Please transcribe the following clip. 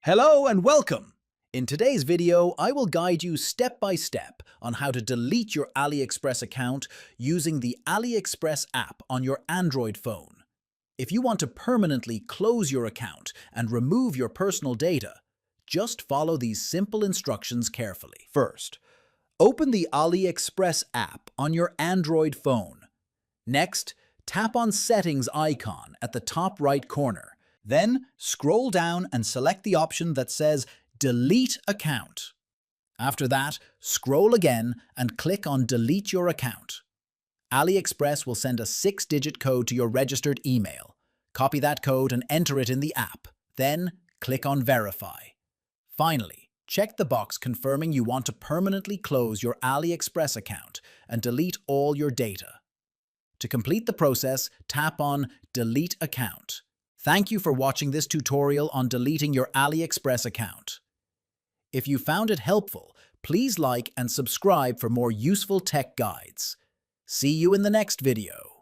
Hello and welcome! In today's video, I will guide you step by step on how to delete your AliExpress account using the AliExpress app on your Android phone. If you want to permanently close your account and remove your personal data, just follow these simple instructions carefully. First, open the AliExpress app on your Android phone. Next, tap on Settings icon at the top right corner. Then, scroll down and select the option that says Delete Account. After that, scroll again and click on Delete Your Account. AliExpress will send a 6-digit code to your registered email. Copy that code and enter it in the app. Then, click on Verify. Finally, check the box confirming you want to permanently close your AliExpress account and delete all your data. To complete the process, tap on Delete Account. Thank you for watching this tutorial on deleting your AliExpress account. If you found it helpful, please like and subscribe for more useful tech guides. See you in the next video.